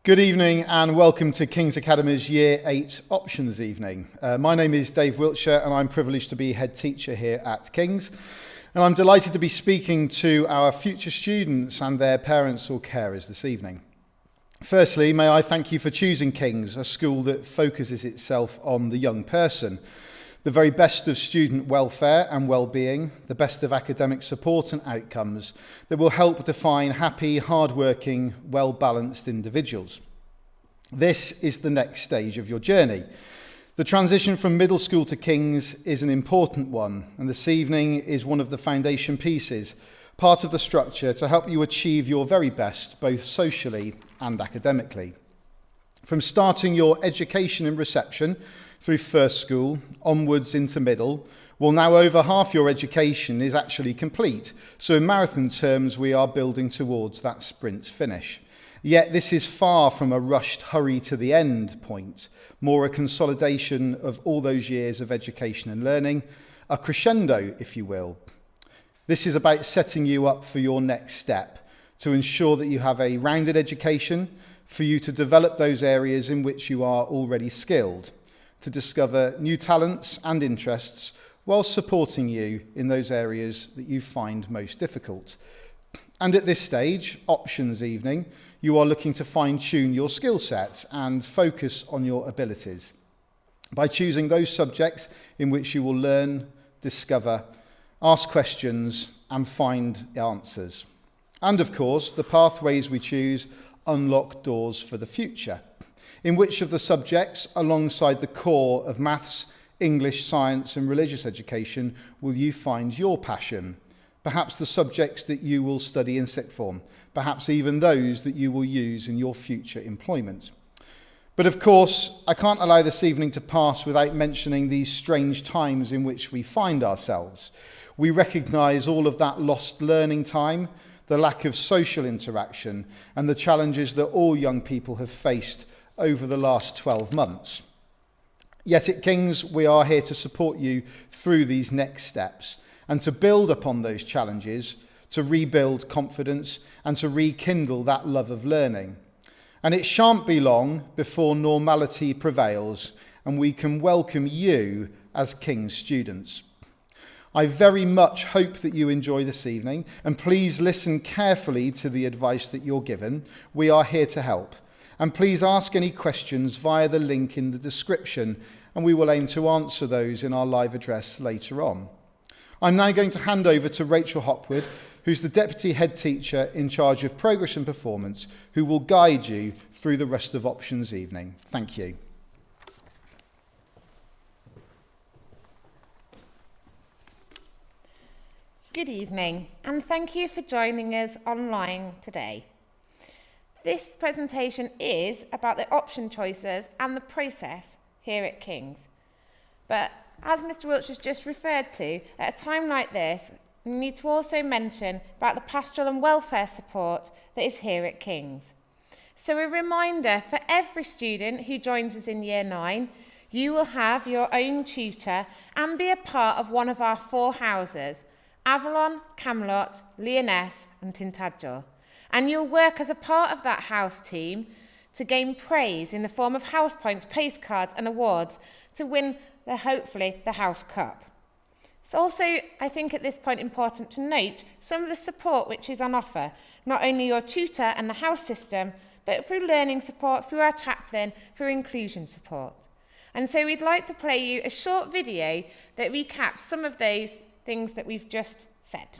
Good evening and welcome to King's Academy's Year 8 Options Evening. My name is Dave Wiltshire and I'm privileged to be head teacher here at King's. And I'm delighted to be speaking to our future students and their parents or carers this evening. Firstly, may I thank you for choosing King's, a school that focuses itself on the young person, the very best of student welfare and well-being, the best of academic support and outcomes that will help define happy, hard-working, well-balanced individuals. This is the next stage of your journey. The transition from middle school to King's is an important one, and this evening is one of the foundation pieces, part of the structure to help you achieve your very best, both socially and academically. From starting your education and reception through first school, onwards into middle, well, now over half your education is actually complete. So in marathon terms, we are building towards that sprint finish. Yet this is far from a rushed hurry to the end point, more a consolidation of all those years of education and learning, a crescendo, if you will. This is about setting you up for your next step, to ensure that you have a rounded education, for you to develop those areas in which you are already skilled, to discover new talents and interests while supporting you in those areas that you find most difficult. And at this stage, options evening, you are looking to fine-tune your skill sets and focus on your abilities by choosing those subjects in which you will learn, discover, ask questions and find answers. And of course, the pathways we choose unlock doors for the future. In which of the subjects, alongside the core of maths, English, science and religious education, will you find your passion? Perhaps the subjects that you will study in sixth form, perhaps even those that you will use in your future employment. But of course, I can't allow this evening to pass without mentioning these strange times in which we find ourselves. We recognise all of that lost learning time, the lack of social interaction and the challenges that all young people have faced over the last 12 months. Yet at King's, we are here to support you through these next steps and to build upon those challenges, to rebuild confidence and to rekindle that love of learning. And it shan't be long before normality prevails and we can welcome you as King's students. I very much hope that you enjoy this evening, and please listen carefully to the advice that you're given. We are here to help. And please ask any questions via the link in the description, and we will aim to answer those in our live address later on. I'm now going to hand over to Rachel Hopwood, who's the Deputy Head Teacher in charge of Progress and Performance, who will guide you through the rest of Options Evening. Thank you. Good evening, and thank you for joining us online today. This presentation is about the option choices and the process here at King's. But as Mr. Wiltshire's just referred to, at a time like this, we need to also mention about the pastoral and welfare support that is here at King's. So a reminder for every student who joins us in Year 9, you will have your own tutor and be a part of one of our 4 houses, Avalon, Camelot, Lyonesse and Tintagel. And you'll work as a part of that house team to gain praise in the form of house points, postcards and awards to win, hopefully, the House Cup. It's also, I think at this point, important to note some of the support which is on offer, not only your tutor and the house system, but through learning support, through our chaplain, through inclusion support. And so we'd like to play you a short video that recaps some of those things that we've just said.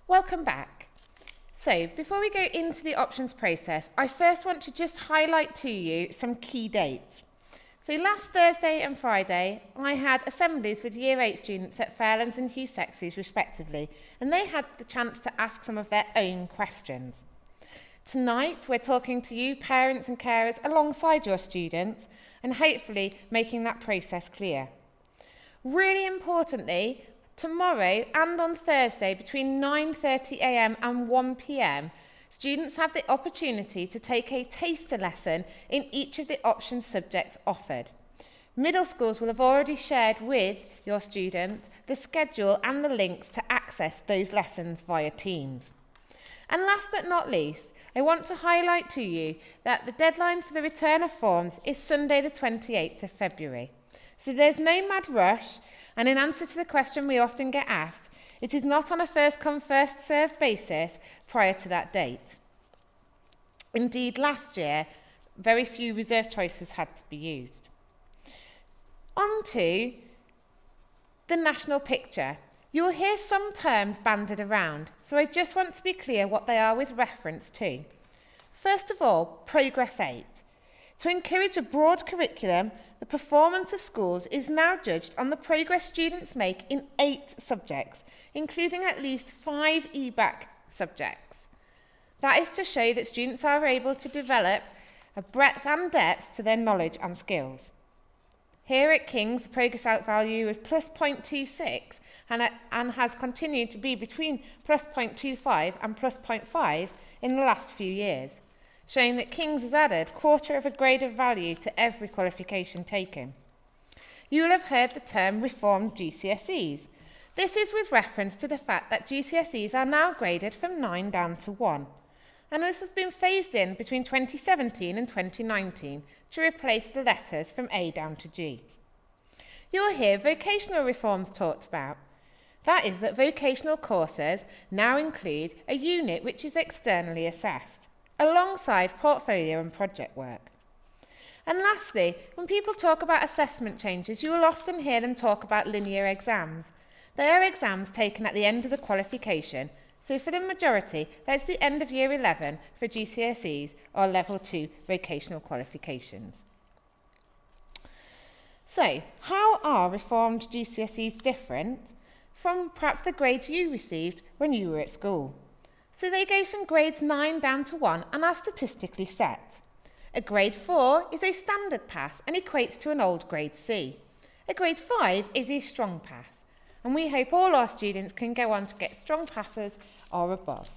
Welcome back. So, before we go into the options process, I first want to just highlight to you some key dates. So last Thursday and Friday, I had assemblies with Year 8 students at Fairlands and Wessex respectively, and they had the chance to ask some of their own questions. Tonight, we're talking to you, parents and carers, alongside your students, and hopefully making that process clear. Really importantly, tomorrow and on Thursday between 9:30 a.m. and 1 p.m, students have the opportunity to take a taster lesson in each of the option subjects offered. Middle schools will have already shared with your student the schedule and the links to access those lessons via Teams. And last but not least, I want to highlight to you that the deadline for the return of forms is Sunday the 28th of February. So there's no mad rush, and in answer to the question we often get asked, it is not on a first come first served basis prior to that date. Indeed, last year, very few reserve choices had to be used. On to the national picture. You'll hear some terms banded around, so I just want to be clear what they are with reference to. First of all, Progress 8. To encourage a broad curriculum, the performance of schools is now judged on the progress students make in 8 subjects, including at least 5 EBAC subjects. That is to show that students are able to develop a breadth and depth to their knowledge and skills. Here at King's, the progress out value is plus 0.26 and has continued to be between plus 0.25 and plus 0.5 in the last few years, showing that King's has added 1/4 of a grade of value to every qualification taken. You will have heard the term reformed GCSEs. This is with reference to the fact that GCSEs are now graded from 9 down to 1, and this has been phased in between 2017 and 2019 to replace the letters from A down to G. You will hear vocational reforms talked about. That is that vocational courses now include a unit which is externally assessed, alongside portfolio and project work. And lastly, when people talk about assessment changes, you will often hear them talk about linear exams. They are exams taken at the end of the qualification, so for the majority, that's the end of year 11 for GCSEs or level 2 vocational qualifications. So, how are reformed GCSEs different from perhaps the grades you received when you were at school? So they go from grades 9 down to 1 and are statistically set. A grade 4 is a standard pass and equates to an old grade C. A grade 5 is a strong pass, and we hope all our students can go on to get strong passes or above.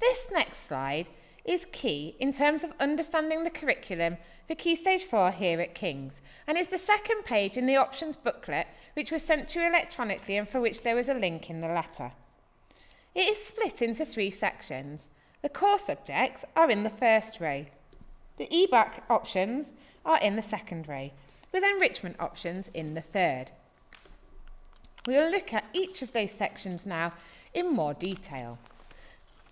This next slide is key in terms of understanding the curriculum for Key Stage 4 here at King's, and is the second page in the options booklet which was sent to you electronically and for which there was a link in the letter. It is split into 3 sections. The core subjects are in the first row. The EBAC options are in the second row, with enrichment options in the third. We'll look at each of those sections now in more detail.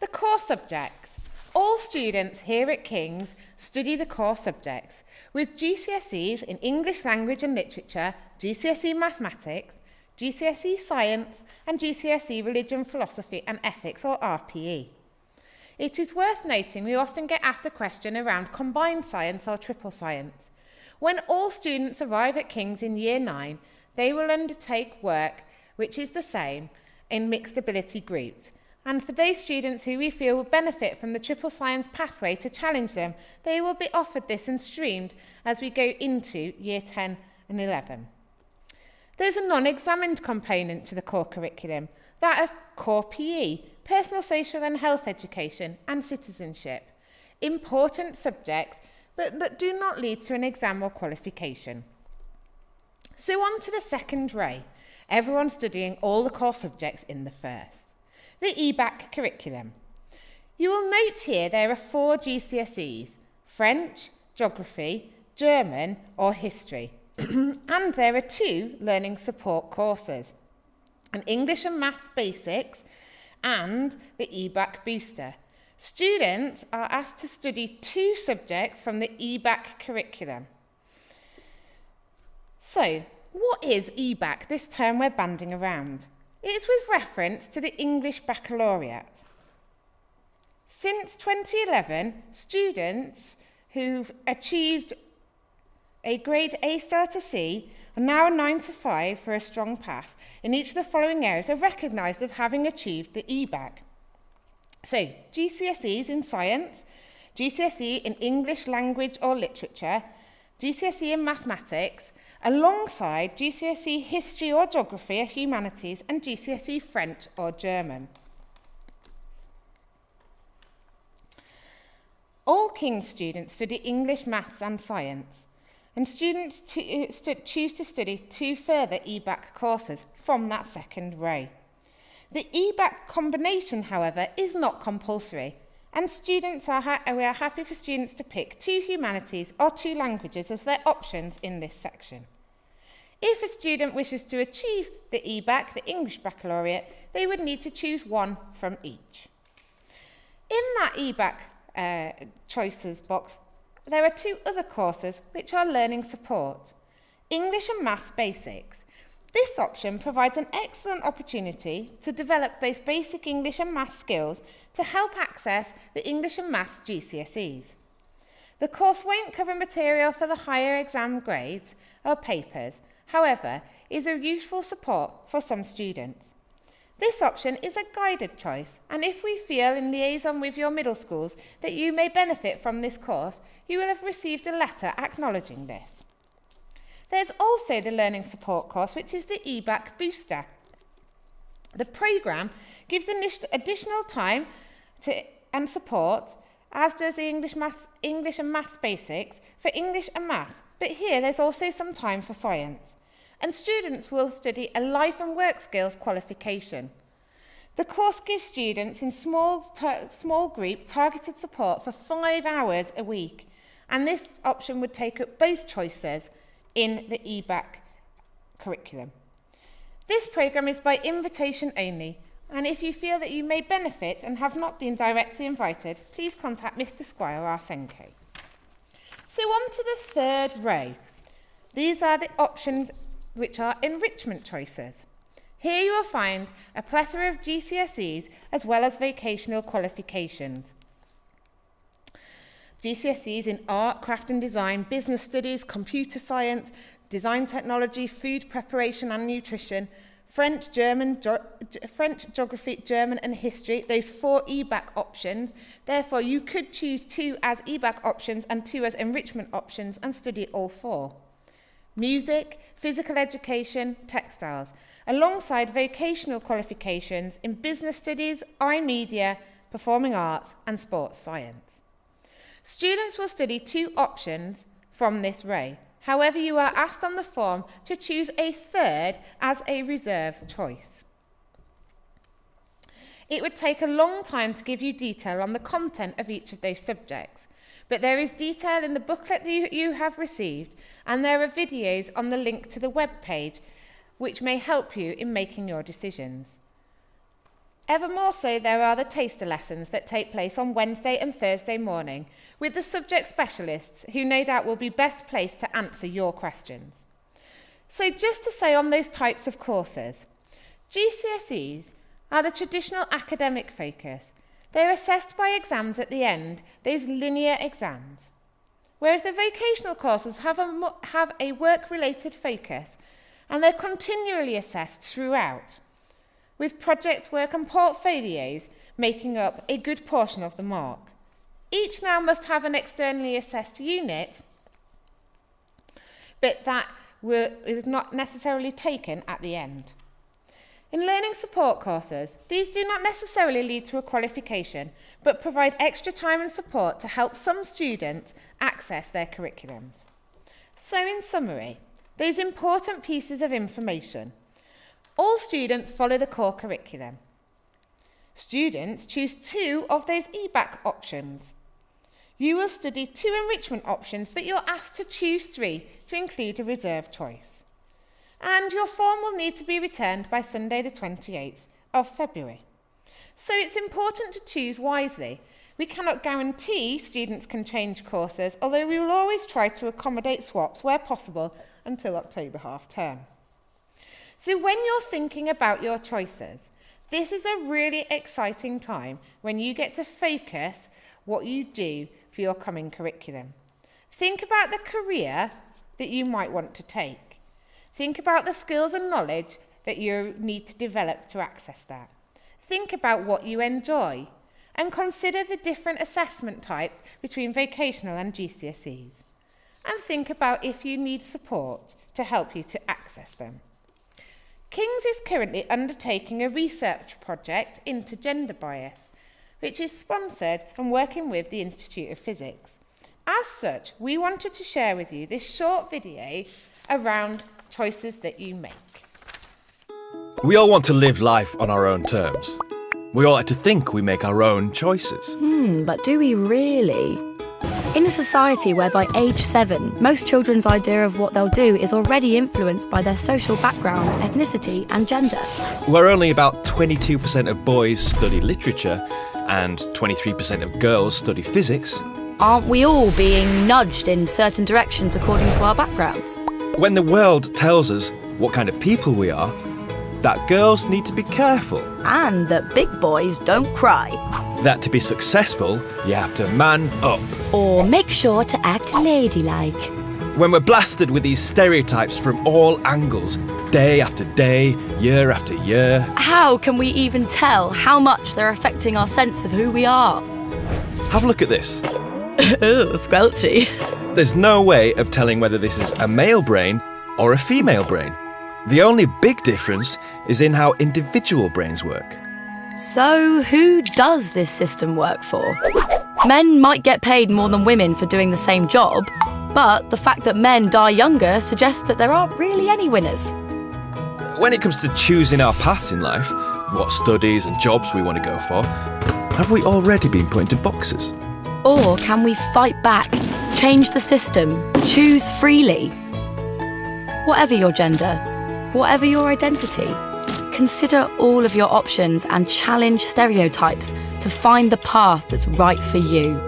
The core subjects. All students here at King's study the core subjects, with GCSEs in English Language and Literature, GCSE Mathematics, GCSE Science and GCSE Religion, Philosophy and Ethics, or RPE. It is worth noting we often get asked a question around combined science or triple science. When all students arrive at King's in Year 9, they will undertake work which is the same in mixed ability groups. And for those students who we feel will benefit from the triple science pathway to challenge them, they will be offered this and streamed as we go into Year 10 and 11. There's a non-examined component to the core curriculum, that of core PE, personal, social and health education and citizenship. Important subjects, but that do not lead to an exam or qualification. So on to the second row, everyone studying all the core subjects in the first. The EBAC curriculum. You will note here there are 4 GCSEs, French, Geography, German or History. And there are 2 learning support courses, an English and Maths Basics and the EBAC Booster. Students are asked to study 2 subjects from the EBAC curriculum. So, what is EBAC, this term we're banding around? It's with reference to the English Baccalaureate. Since 2011, students who've achieved a grade A star to C are now a 9 to 5 for a strong pass in each of the following areas are recognised of having achieved the EBAC. So, GCSEs in science, GCSE in English language or literature, GCSE in mathematics, alongside GCSE history or geography or humanities and GCSE French or German. All King's students study English, maths and science, and students choose to study 2 further EBAC courses from that second row. The EBAC combination, however, is not compulsory, and we are happy for students to pick 2 humanities or 2 languages as their options in this section. If a student wishes to achieve the EBAC, the English Baccalaureate, they would need to choose 1 from each. In that EBAC choices box, there are 2 other courses which are learning support. English and Maths Basics. This option provides an excellent opportunity to develop both basic English and Maths skills to help access the English and Maths GCSEs. The course won't cover material for the higher exam grades or papers, however, is a useful support for some students. This option is a guided choice, and if we feel in liaison with your middle schools that you may benefit from this course, you will have received a letter acknowledging this. There's also the Learning Support course, which is the EBAC Booster. The programme gives additional time and support, as does the English and Maths Basics for English and Maths, but here there's also some time for science. And students will study a life and work skills qualification. The course gives students in small group targeted support for 5 hours a week, and this option would take up both choices in the EBAC curriculum. This programme is by invitation only, and if you feel that you may benefit and have not been directly invited, please contact Mr. Squire, our Senko. So on to the 3rd row. These are the options which are enrichment choices. Here you will find a plethora of GCSEs as well as vocational qualifications. GCSEs in art, craft and design, business studies, computer science, design technology, food preparation and nutrition, French, geography, German and history, those 4 EBAC options. Therefore, you could choose 2 as EBAC options and 2 as enrichment options and study all 4. Music, physical education, textiles, alongside vocational qualifications in business studies, iMedia, performing arts and sports science. Students will study 2 options from this row. However, you are asked on the form to choose a 3rd as a reserve choice. It would take a long time to give you detail on the content of each of those subjects, but there is detail in the booklet that you have received, and there are videos on the link to the web page which may help you in making your decisions. Ever more so, there are the taster lessons that take place on Wednesday and Thursday morning with the subject specialists who no doubt will be best placed to answer your questions. So just to say on those types of courses, GCSEs are the traditional academic focus. They're assessed by exams at the end, those linear exams. Whereas the vocational courses have a work-related focus, and they're continually assessed throughout, with project work and portfolios making up a good portion of the mark. Each now must have an externally assessed unit, but that is not necessarily taken at the end. In learning support courses, these do not necessarily lead to a qualification, but provide extra time and support to help some students access their curriculums. So in summary, those important pieces of information. All students follow the core curriculum. Students choose 2 of those EBAC options. You will study 2 enrichment options, but you're asked to choose 3 to include a reserve choice. And your form will need to be returned by Sunday the 28th of February. So it's important to choose wisely. We cannot guarantee students can change courses, although we will always try to accommodate swaps where possible until October half term. So when you're thinking about your choices, this is a really exciting time when you get to focus what you do for your coming curriculum. Think about the career that you might want to take. Think about the skills and knowledge that you need to develop to access that. Think about what you enjoy and consider the different assessment types between vocational and GCSEs. And think about if you need support to help you to access them. King's is currently undertaking a research project into gender bias, which is sponsored and working with the Institute of Physics. As such, we wanted to share with you this short video around choices that you make. We all want to live life on our own terms. We all like to think we make our own choices. But do we really? In a society where by age 7, most children's idea of what they'll do is already influenced by their social background, ethnicity and gender. Where only about 22% of boys study literature and 23% of girls study physics. Aren't we all being nudged in certain directions according to our backgrounds? When the world tells us what kind of people we are, that girls need to be careful. And that big boys don't cry. That to be successful, you have to man up. Or make sure to act ladylike. When we're blasted with these stereotypes from all angles, day after day, year after year. How can we even tell how much they're affecting our sense of who we are? Have a look at this. Ooh, squelchy. There's no way of telling whether this is a male brain or a female brain. The only big difference is in how individual brains work. So who does this system work for? Men might get paid more than women for doing the same job, but the fact that men die younger suggests that there aren't really any winners. When it comes to choosing our paths in life, what studies and jobs we want to go for, have we already been put into boxes? Or can we fight back, change the system, choose freely? Whatever your gender, whatever your identity, consider all of your options and challenge stereotypes to find the path that's right for you.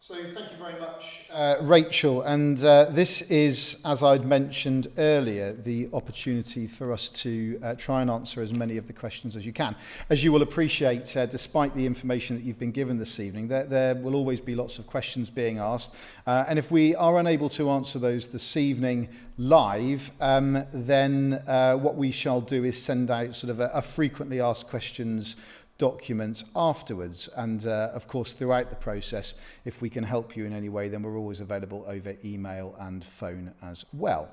So thank you very much, Rachel. And this is, as I'd mentioned earlier, the opportunity for us to try and answer as many of the questions as you can. As you will appreciate, despite the information that you've been given this evening, there will always be lots of questions being asked. And if we are unable to answer those this evening live, then what we shall do is send out sort of a frequently asked questions document afterwards, and of course throughout the process, if we can help you in any way, then we're always available over email and phone as well.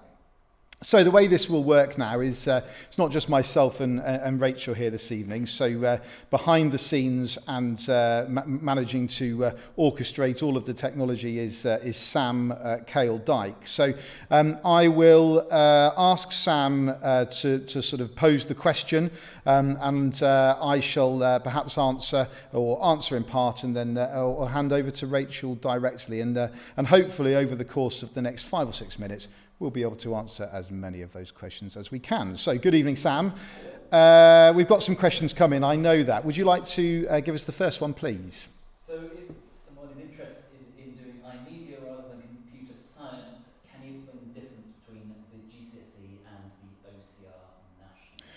So the way this will work now is it's not just myself and Rachel here this evening. So behind the scenes and managing to orchestrate all of the technology is Sam Cale-Dyke. So I will ask Sam to sort of pose the question, and I shall perhaps answer in part, and then I'll hand over to Rachel directly, and hopefully over the course of the next 5 or 6 minutes we'll be able to answer as many of those questions as we can. So good evening, Sam. We've got some questions coming, I know that. Would you like to give us the first one, please? So if someone is interested in doing iMedia rather than computer science, can you explain the difference between the GCSE and the OCR National?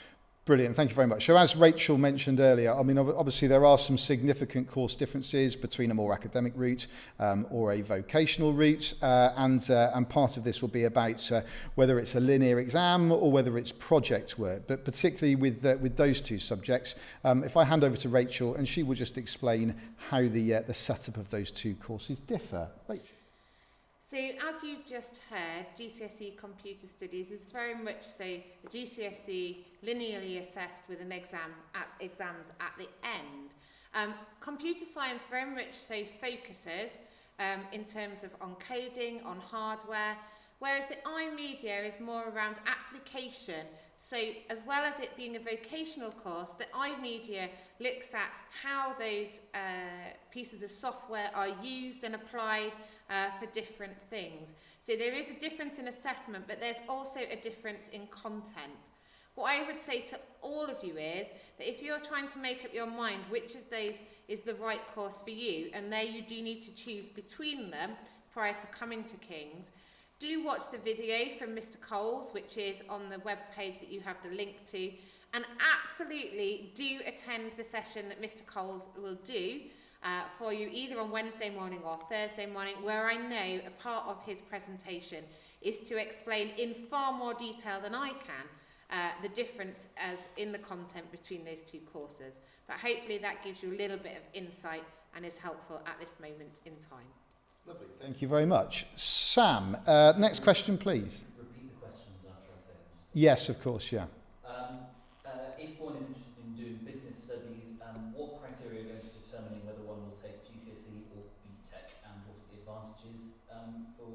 Brilliant, thank you very much. So as Rachel mentioned earlier, I mean, obviously there are some significant course differences between a more academic route or a vocational route, and part of this will be about whether it's a linear exam or whether it's project work, but particularly with those two subjects. If I hand over to Rachel, and she will just explain how the setup of those two courses differ. Rachel. So as you've just heard, GCSE Computer Studies is very much so a GCSE linearly assessed with an exams at the end. Computer science very much so focuses in terms of on coding, on hardware, whereas the iMedia is more around application. So as well as it being a vocational course, the iMedia looks at how those pieces of software are used and applied for different things. So there is a difference in assessment, but there's also a difference in content. What I would say to all of you is that if you're trying to make up your mind which of those is the right course for you, and there you do need to choose between them prior to coming to King's, do watch the video from Mr. Coles, which is on the web page that you have the link to, and absolutely do attend the session that Mr. Coles will do for you either on Wednesday morning or Thursday morning, where I know a part of his presentation is to explain in far more detail than I can the difference as in the content between those two courses. But hopefully that gives you a little bit of insight and is helpful at this moment in time. Lovely, thank you very much. Sam, next question, please. Repeat the questions after I say them. Yes, of course, yeah. If one is interested in doing business studies, what criteria are going to determining whether one will take GCSE or BTEC, and what are the advantages for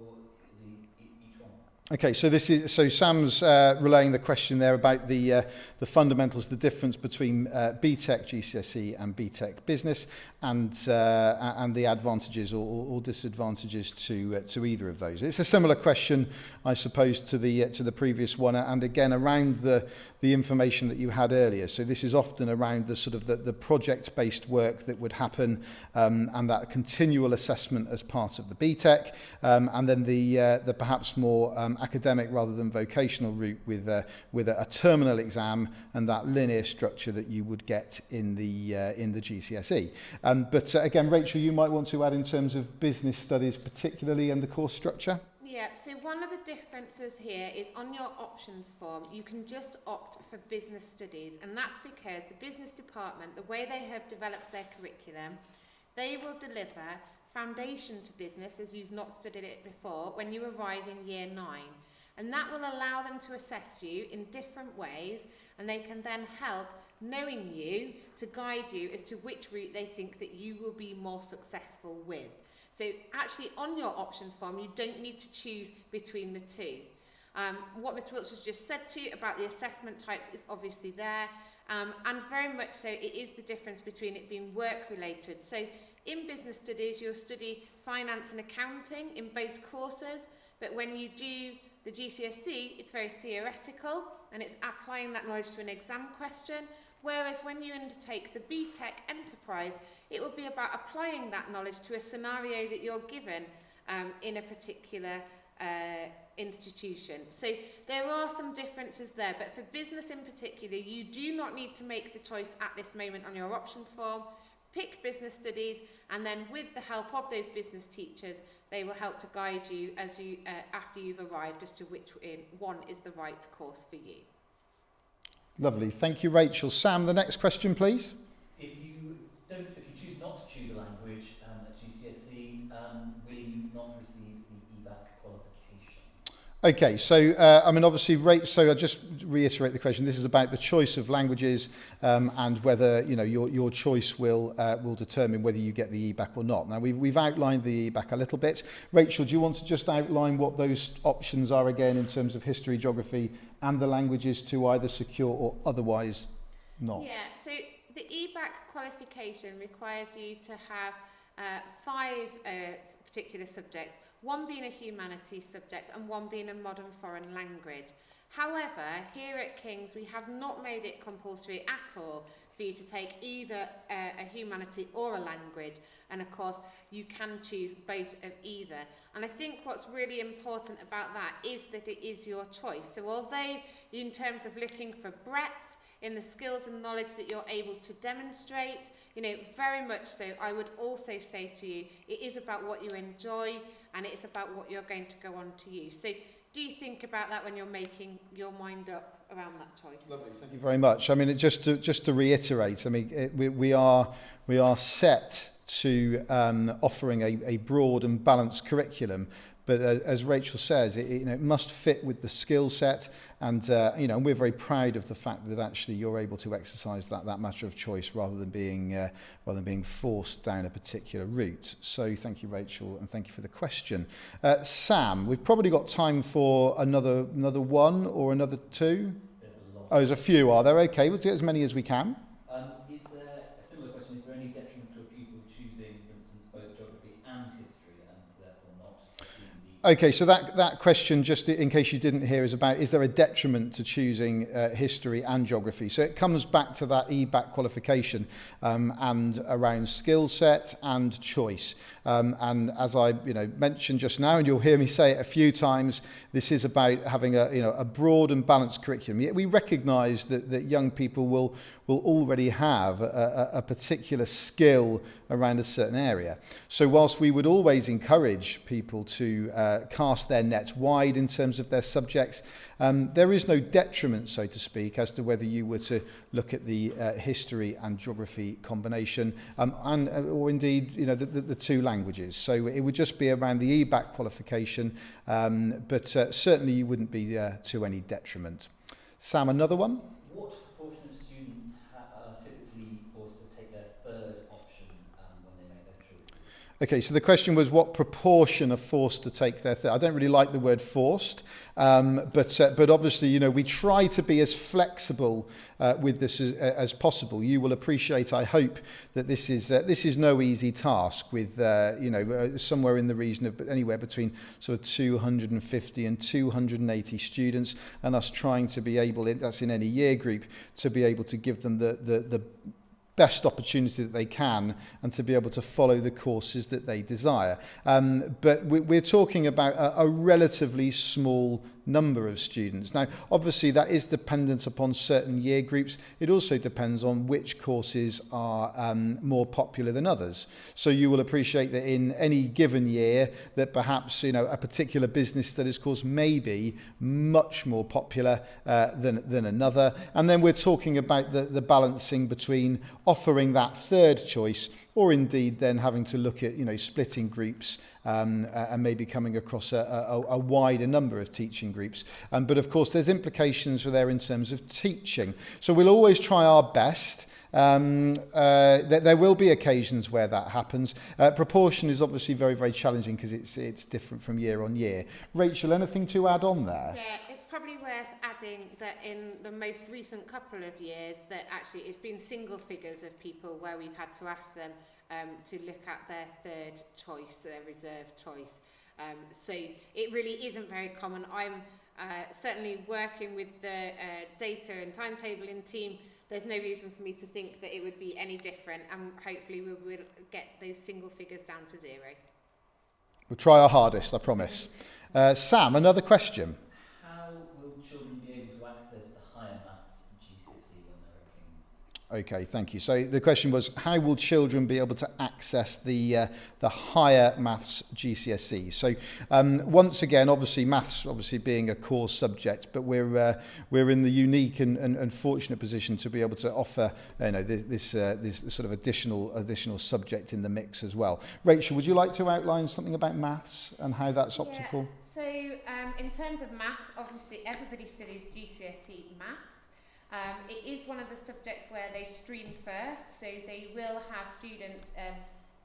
each one? Okay, so Sam's relaying the question there about the fundamentals, the difference between BTEC GCSE and BTEC Business, and the advantages or disadvantages to either of those. It's a similar question, I suppose, to the previous one, and again around the information that you had earlier. So this is often around the sort of the project-based work that would happen, and that continual assessment as part of the BTEC, and then the perhaps more academic rather than vocational route with a terminal exam and that linear structure that you would get in the GCSE. But again, Rachel, you might want to add in terms of business studies particularly and the course structure. Yeah, so one of the differences here is on your options form, you can just opt for business studies, and that's because the business department, the way they have developed their curriculum, they will deliver foundation to business as you've not studied it before when you arrive in year 9. And that will allow them to assess you in different ways, and they can then help knowing you to guide you as to which route they think that you will be more successful with. So actually on your options form, you don't need to choose between the two. What Mr. Wiltshire's just said to you about the assessment types is obviously there, and very much so it is the difference between it being work related. So in business studies, you'll study finance and accounting in both courses, but when you do the GCSE, it's very theoretical and it's applying that knowledge to an exam question, whereas when you undertake the BTEC Enterprise, it will be about applying that knowledge to a scenario that you're given in a particular institution. So there are some differences there, but for business in particular, you do not need to make the choice at this moment on your options form. Pick business studies, and then with the help of those business teachers, they will help to guide you as you after you've arrived as to which one is the right course for you. Lovely, thank you, Rachel. Sam, the next question, please. If you choose not to choose a language at GCSE, will you not receive the EBAC qualification? Okay, so I mean, obviously, so I'll just reiterate the question. This is about the choice of languages and whether your choice will determine whether you get the EBAC or not. Now, we've outlined the EBAC a little bit. Rachel, do you want to just outline what those options are again in terms of history, geography, and the languages to either secure or otherwise not? Yeah, so the EBAC qualification requires you to have 5 particular subjects, one being a humanities subject and one being a modern foreign language. However, here at King's, we have not made it compulsory at all for you to take either a humanity or a language, and of course you can choose both of either. And I think what's really important about that is that it is your choice. So although in terms of looking for breadth in the skills and knowledge that you're able to demonstrate, very much so, I would also say to you, it is about what you enjoy and it's about what you're going to go on to use. So do you think about that when you're making your mind up around that choice? Lovely, thank you very much. I mean, just to reiterate, I mean, we are set to offering a broad and balanced curriculum, but as Rachel says, it must fit with the skill set, and and we're very proud of the fact that actually you're able to exercise that matter of choice rather than being forced down a particular route. So thank you, Rachel, and thank you for the question. Sam, we've probably got time for another one or another two. There's a lot. Oh, there's a few, are there? Okay, we'll do as many as we can. Is there a similar question? Is there any detriment to a pupil choosing, for instance, both geography and history, and therefore not doing Okay, so that question, just in case you didn't hear, is about, is there a detriment to choosing history and geography? So it comes back to that EBAC qualification and around skill set and choice. And as I mentioned just now, and you'll hear me say it a few times, this is about having a broad and balanced curriculum. Yet we recognise that young people will already have a particular skill around a certain area. So whilst we would always encourage people to cast their nets wide in terms of their subjects, there is no detriment, so to speak, as to whether you were to look at the history and geography combination or indeed the two languages. So it would just be around the EBAC qualification, but certainly you wouldn't be to any detriment. Sam, another one? What proportion of students are typically forced to take their third option when they make their choices? Okay, so the question was what proportion are forced to take their third. I don't really like the word forced, but obviously, we try to be as flexible with this as possible. You will appreciate, I hope, that this is no easy task with somewhere in the region of anywhere between sort of 250 and 280 students, and us trying to be able, that's in any year group, to be able to give them the best opportunity that they can and to be able to follow the courses that they desire. But we're talking about a relatively small number of students. Now, obviously, that is dependent upon certain year groups. It also depends on which courses are more popular than others. So you will appreciate that in any given year that perhaps a particular business studies course may be much more popular than another. And then we're talking about the balancing between offering that third choice or indeed then having to look at splitting groups and maybe coming across a wider number of teaching groups. But of course there's implications for there in terms of teaching. So we'll always try our best. There will be occasions where that happens. Proportion is obviously very, very challenging because it's different from year on year. Rachel, anything to add on there? Yeah, it's probably worth adding that in the most recent couple of years that actually it's been single figures of people where we've had to ask them to look at their third choice, their reserved choice. So it really isn't very common. I'm certainly working with the data and timetabling team. There's no reason for me to think that it would be any different, and hopefully we will get those single figures down to zero. We'll try our hardest, I promise. Sam, another question. How will children be able to access the higher maths GCSE when they're at King's? Okay, thank you. So the question was, how will children be able to access the higher maths GCSE? So once again, obviously maths being a core subject, but we're in the unique and fortunate position to be able to offer this sort of additional subject in the mix as well. Rachel, would you like to outline something about maths and how that's optimal? Yeah. So in terms of maths, obviously everybody studies GCSE maths. It is one of the subjects where they stream first, so they will have students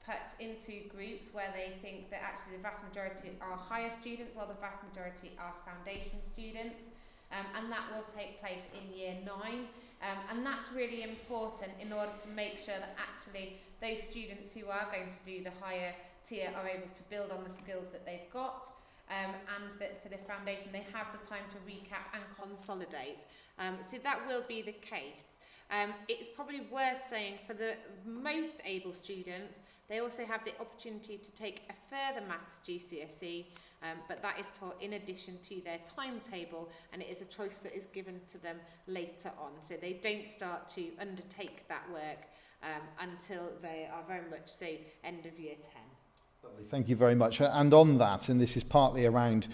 put into groups where they think that actually the vast majority are higher students while the vast majority are foundation students, and that will take place in year 9, and that's really important in order to make sure that actually those students who are going to do the higher tier are able to build on the skills that they've got, and that for the foundation they have the time to recap and consolidate. So that will be the case. It's probably worth saying for the most able students, they also have the opportunity to take a further maths GCSE, but that is taught in addition to their timetable, and it is a choice that is given to them later on. So they don't start to undertake that work until they are very much, say, end of year 10. Lovely. Thank you very much. And on that, and this is partly around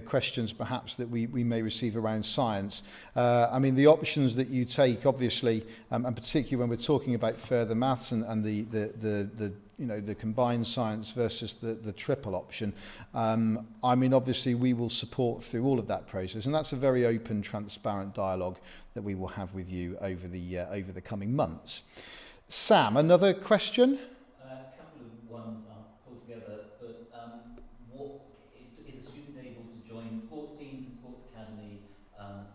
questions perhaps that we may receive around science. I mean, the options that you take, obviously, and particularly when we're talking about further maths and the combined science versus the triple option. I mean, obviously, we will support through all of that process, and that's a very open, transparent dialogue that we will have with you over the coming months. Sam, another question? A couple of ones are pulled together, but what is a student able to join sports teams and sports academy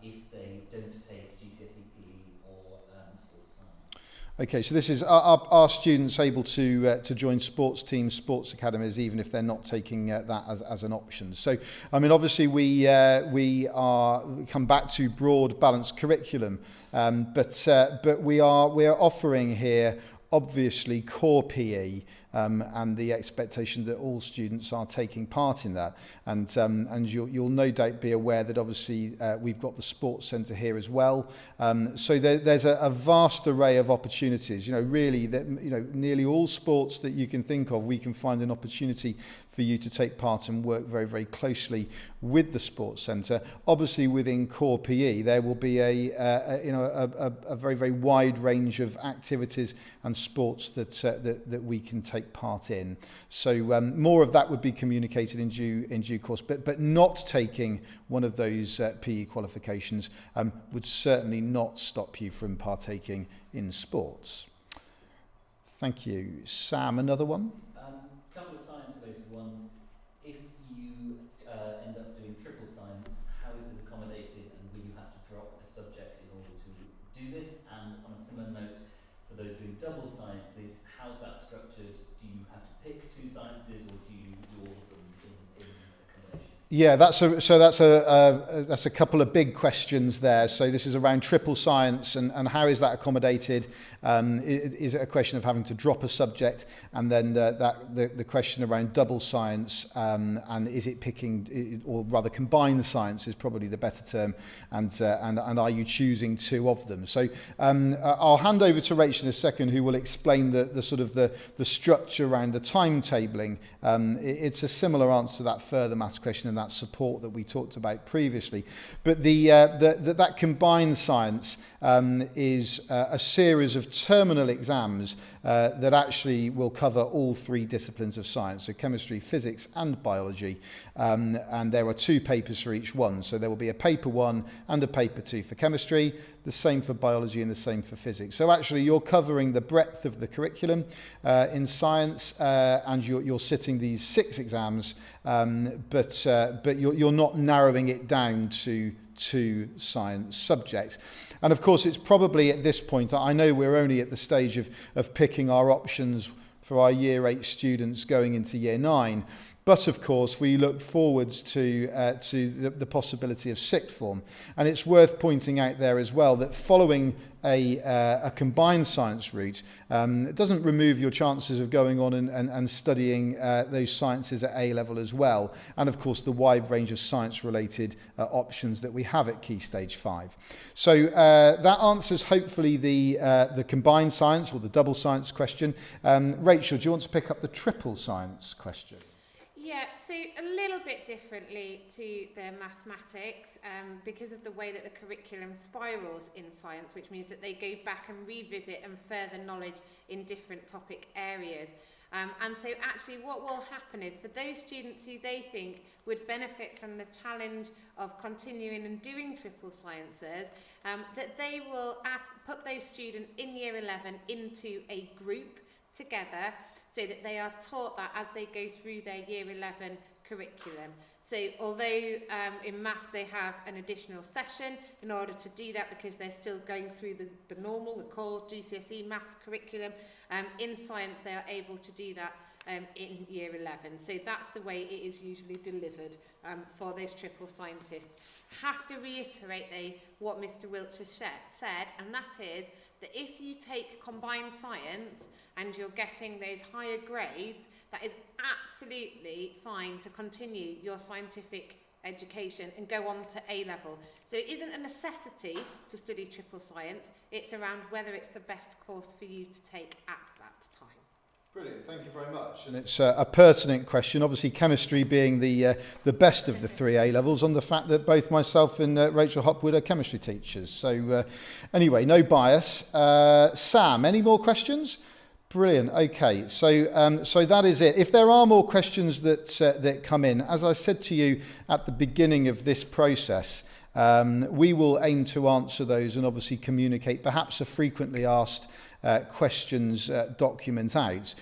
if they don't take GCSE PE or sports science? Okay, so this is our students able to join sports teams, sports academies, even if they're not taking that as an option. So, I mean, obviously we come back to broad, balanced curriculum, but we are offering here obviously core PE. And the expectation that all students are taking part in that. And you'll no doubt be aware that obviously we've got the sports centre here as well. So there's a vast array of opportunities. Really, nearly all sports that you can think of, we can find an opportunity for you to take part and work very, very closely with the sports centre. Obviously, within core PE, there will be a very, very wide range of activities and sports that we can take part in. So more of that would be communicated in due course, but not taking one of those PE qualifications would certainly not stop you from partaking in sports. Thank you. Sam, another one? Couple of science-related ones. If you end up doing triple science, how is it accommodated, and will you have to drop a subject in order to do this? And on a similar note, for those doing double sciences, how's that structured? Do you have to pick two sciences, or do you do all of them in accommodation? Yeah, that's a couple of big questions there. So this is around triple science and how is that accommodated? Is it a question of having to drop a subject? And then the question around double science and is it picking, or rather combined science is probably the better term, and are you choosing two of them? So I'll hand over to Rachel in a second, who will explain the sort of the structure around the timetabling. It's a similar answer to that further maths question and that support that we talked about previously. But that combined science is a series of terminal exams that actually will cover all three disciplines of science, so chemistry, physics and biology, and there are two papers for each one. So there will be a paper 1 and a paper 2 for chemistry, the same for biology and the same for physics. So actually you're covering the breadth of the curriculum in science, and you're sitting these 6 exams, but you're not narrowing it down to 2 science subjects. And of course, it's probably at this point, I know we're only at the stage of picking our options for our Year 8 students going into Year 9. But of course, we look forwards to the possibility of sixth form. And it's worth pointing out there as well that following a combined science route, it doesn't remove your chances of going on and studying those sciences at A level as well. And of course, the wide range of science-related options that we have at Key Stage 5. So that answers hopefully the combined science or the double science question. Rachel, do you want to pick up the triple science question? Yeah, so a little bit differently to the mathematics because of the way that the curriculum spirals in science, which means that they go back and revisit and further knowledge in different topic areas. And so actually what will happen is for those students who they think would benefit from the challenge of continuing and doing triple sciences, that they will put those students in Year 11 into a group together, so that they are taught that as they go through their Year 11 curriculum. So although in maths they have an additional session in order to do that because they're still going through the core GCSE maths curriculum, in science they are able to do that in Year 11. So that's the way it is usually delivered for those triple scientists. Have to reiterate though what Mr. Wiltshire said, and that is that if you take combined science and you're getting those higher grades, that is absolutely fine to continue your scientific education and go on to A level. So it isn't a necessity to study triple science, it's around whether it's the best course for you to take at that time. Brilliant, thank you very much. And it's a pertinent question, obviously chemistry being the best of the 3 A levels, on the fact that both myself and Rachel Hopwood are chemistry teachers. So anyway, no bias. Sam, any more questions? Brilliant. Okay, so so that is it. If there are more questions that come in, as I said to you at the beginning of this process, we will aim to answer those and obviously communicate perhaps a frequently asked questions document out.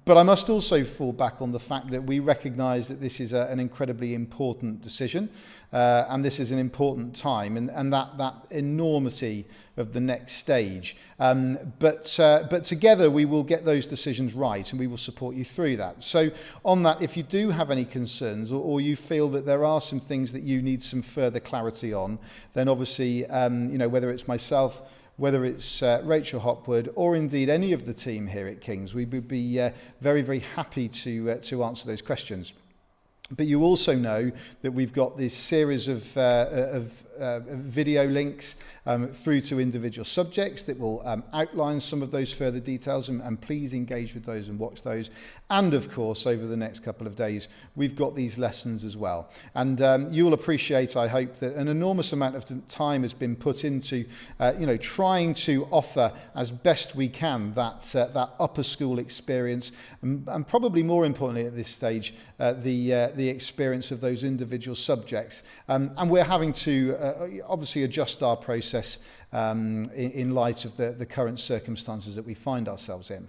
But I must also fall back on the fact that we recognise that this is an incredibly important decision, and this is an important time, and that enormity of the next stage. But together we will get those decisions right, and we will support you through that. So on that, if you do have any concerns, or you feel that there are some things that you need some further clarity on, then obviously, whether it's myself, whether it's Rachel Hopwood, or indeed any of the team here at King's, we would be very, very happy to answer those questions. But you also know that we've got this series of video links through to individual subjects that will outline some of those further details, and please engage with those and watch those. And of course, over the next couple of days, we've got these lessons as well. And you'll appreciate, I hope, that an enormous amount of time has been put into trying to offer as best we can that upper school experience, and probably more importantly at this stage, the experience of those individual subjects. And we're having to obviously adjust our process in light of the current circumstances that we find ourselves in.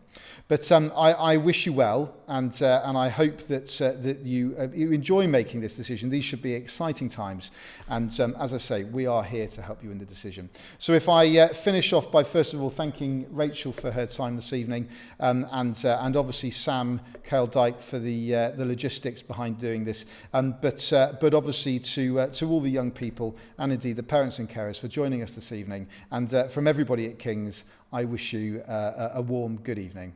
But I wish you well, and I hope that you enjoy making this decision. These should be exciting times, and as I say, we are here to help you in the decision. So if I finish off by first of all thanking Rachel for her time this evening, and obviously Sam Cale Dyke for the logistics behind doing this, but obviously to all the young people and indeed the parents and carers for joining us this evening. And from everybody at King's, I wish you a warm good evening.